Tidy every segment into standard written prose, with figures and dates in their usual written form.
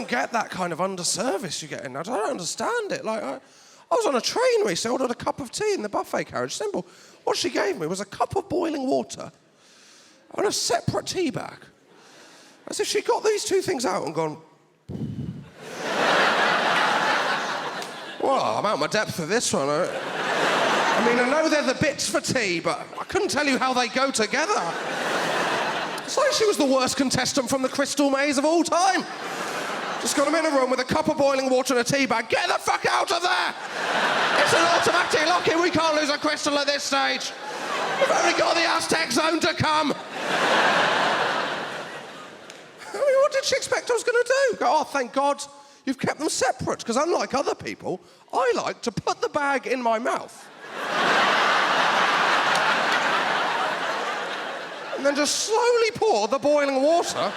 don't get that kind of underservice you get in that. I don't understand it. Like, I was on a train recently, ordered a cup of tea in the buffet carriage. Simple. What she gave me was a cup of boiling water and a separate tea bag. As if she got these two things out and gone, well, I'm out my depth with this one. I mean, I know they're the bits for tea, but I couldn't tell you how they go together. It's like she was the worst contestant from the Crystal Maze of all time. Just got him in a room with a cup of boiling water and a tea bag. Get the fuck out of there! It's an automatic lock-in. We can't lose a crystal at this stage. We've only got the Aztec zone to come. I mean, what did she expect I was going to do? Go, oh, thank God you've kept them separate, because unlike other people, I like to put the bag in my mouth. And then just slowly pour the boiling water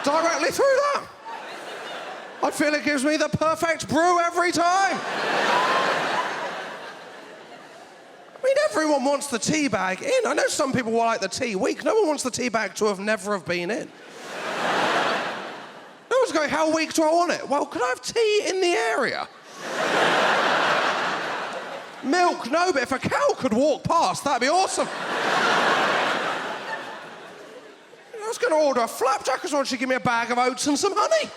directly through that. I feel it gives me the perfect brew every time. I mean, everyone wants the tea bag in. I know some people will like the tea weak. No one wants the tea bag to have never been in. No one's going, how weak do I want it? Well, could I have tea in the area? Milk, no, but if a cow could walk past, that'd be awesome. I was going to order a flapjack as well. She'd give me a bag of oats and some honey.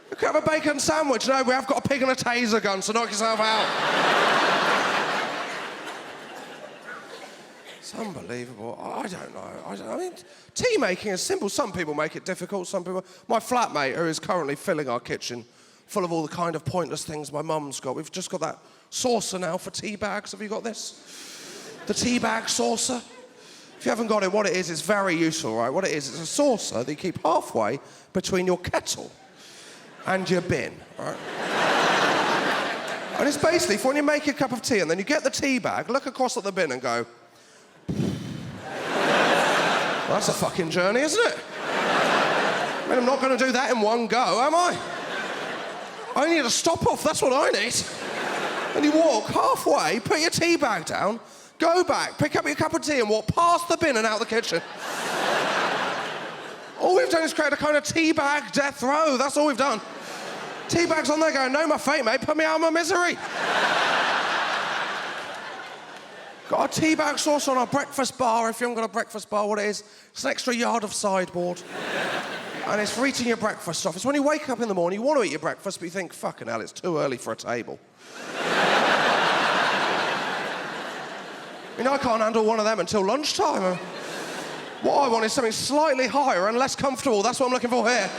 We could have a bacon sandwich. No, we have got a pig and a taser gun, so knock yourself out. It's unbelievable. I don't know. I mean, tea making is simple. Some people make it difficult, some people... My flatmate, who is currently filling our kitchen full of all the kind of pointless things my mum's got. We've just got that saucer now for tea bags. Have you got this? The tea bag saucer. If you haven't got it, what it is, it's very useful, right? What it is, it's a saucer that you keep halfway between your kettle and your bin, right? And it's basically for when you make a cup of tea and then you get the tea bag, look across at the bin and go, well, that's a fucking journey, isn't it? I mean, I'm not going to do that in one go, am I? I need a stop-off, that's what I need. And you walk halfway, put your tea bag down, go back, pick up your cup of tea and walk past the bin and out the kitchen. All we've done is create a kind of tea bag death row, that's all we've done. Tea bags on there going, no, my fate, mate, put me out of my misery. Got a tea bag sauce on our breakfast bar. If you haven't got a breakfast bar, what it is, it's an extra yard of sideboard. And it's for eating your breakfast off. It's when you wake up in the morning, you want to eat your breakfast, but you think, fucking hell, it's too early for a table. I mean, I can't handle one of them until lunchtime. What I want is something slightly higher and less comfortable. That's what I'm looking for here.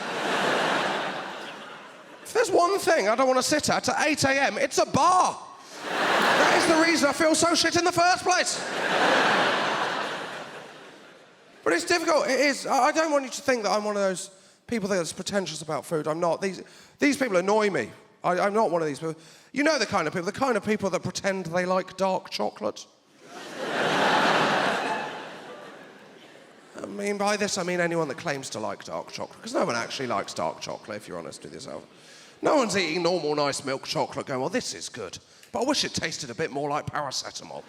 If there's one thing I don't want to sit at 8 a.m, it's a bar. That is the reason I feel so shit in the first place. But it's difficult, it is. I don't want you to think that I'm one of those people that's pretentious about food. I'm not. These people annoy me. I'm not one of these people. You know the kind of people that pretend they like dark chocolate. I mean, by this I mean anyone that claims to like dark chocolate, because no one actually likes dark chocolate, if you're honest with yourself. No one's eating normal, nice milk chocolate going, well, this is good, but I wish it tasted a bit more like paracetamol.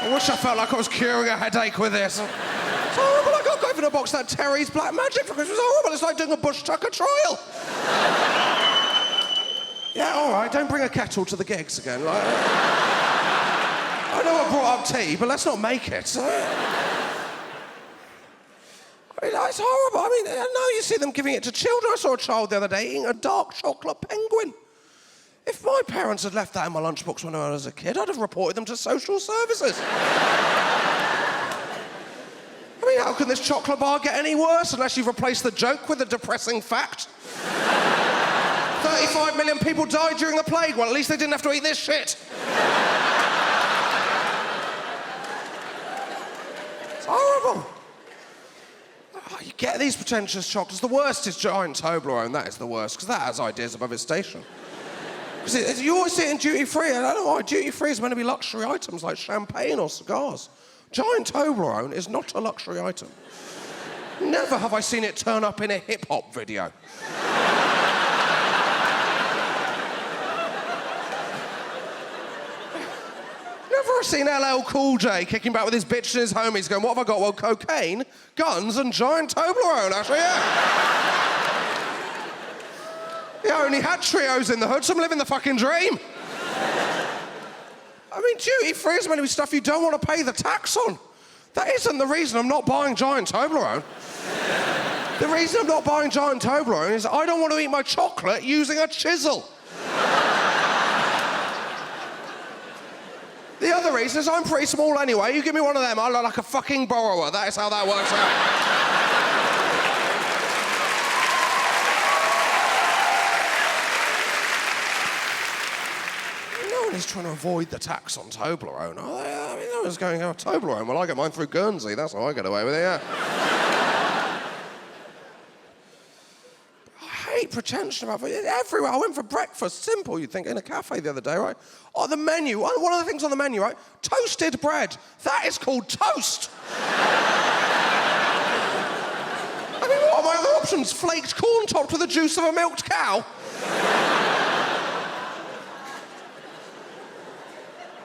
I wish I felt like I was curing a headache with this. It's horrible. I got given a box of that Terry's Black Magic for Christmas. It's horrible. It's like doing a Bush Tucker trial. Yeah, all right, don't bring a kettle to the gigs again. Like, I know I brought up tea, but let's not make it. I mean, it's horrible. I mean, I know you see them giving it to children. I saw a child the other day eating a dark chocolate penguin. If my parents had left that in my lunchbox when I was a kid, I'd have reported them to social services. I mean, how can this chocolate bar get any worse unless you've replaced the joke with a depressing fact? 35 million people died during the plague. Well, at least they didn't have to eat this shit. It's horrible. Oh, you get these pretentious chocolates. The worst is giant Toblerone. That is the worst, because that has ideas above its station. Because you always see it in duty-free. I don't know why. Duty-free is meant to be luxury items like champagne or cigars. Giant Toblerone is not a luxury item. Never have I seen it turn up in a hip-hop video. Never ever seen LL Cool J kicking back with his bitch and his homies going, what have I got? Well, cocaine, guns, and giant Toblerone, actually, yeah. Yeah, I only had trios in the hood, so I'm living the fucking dream. I mean, duty-free is meant to be stuff you don't want to pay the tax on. That isn't the reason I'm not buying giant Toblerone. The reason I'm not buying giant Toblerone is I don't want to eat my chocolate using a chisel. The other reason is I'm pretty small anyway. You give me one of them, I look like a fucking borrower. That is how that works out. No one is trying to avoid the tax on Toblerone. I mean, no one's going, oh, Toblerone. Well, I get mine through Guernsey. That's how I get away with it, yeah. I hate pretension about it. Everywhere. I went for breakfast. Simple, you'd think, in a cafe the other day, right? On the menu, one of the things on the menu, right? Toasted bread. That is called toast. I mean, what are my other options? Flaked corn topped with the juice of a milked cow?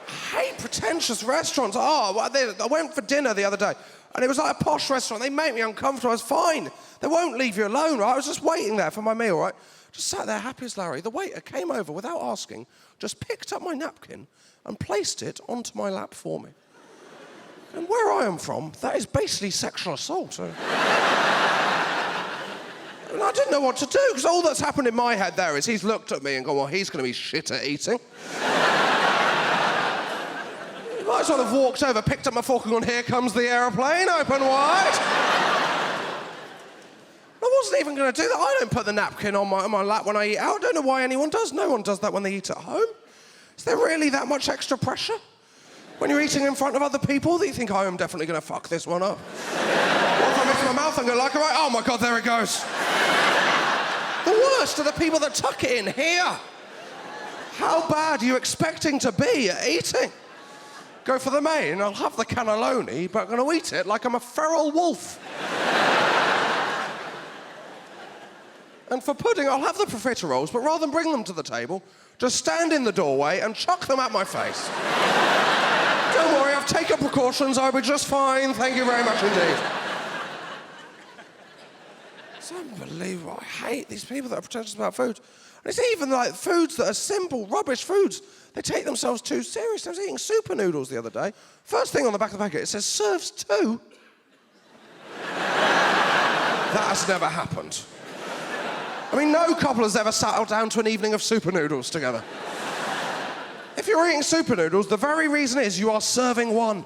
I hate pretentious restaurants. Oh, I went for dinner the other day, and it was like a posh restaurant. They make me uncomfortable. I was fine. They won't leave you alone, right? I was just waiting there for my meal, right? Just sat there happy as Larry. The waiter came over without asking, just picked up my napkin and placed it onto my lap for me. And where I am from, that is basically sexual assault. And I didn't know what to do, because all that's happened in my head there is he's looked at me and gone, well, he's going to be shit at eating. He might as well have walked over, picked up my fork and gone, here comes the aeroplane, open wide. I wasn't even going to do that. I don't put the napkin on my lap when I eat out. I don't know why anyone does. No one does that when they eat at home. Is there really that much extra pressure? When you're eating in front of other people that you think, I am definitely going to fuck this one up. What if I mix my mouth and go like, right, oh my God, there it goes. The worst are the people that tuck it in here. How bad are you expecting to be at eating? Go for the main, I'll have the cannelloni, but I'm going to eat it like I'm a feral wolf. And for pudding, I'll have the profiteroles, but rather than bring them to the table, just stand in the doorway and chuck them at my face. Don't worry, I've taken precautions, I'll be just fine, thank you very much indeed. It's unbelievable, I hate these people that are pretentious about food. And it's even like foods that are simple, rubbish foods. They take themselves too seriously. I was eating super noodles the other day. First thing on the back of the packet, it says, serves two. That has never happened. I mean, no couple has ever sat down to an evening of super noodles together. If you're eating super noodles, the very reason is you are serving one.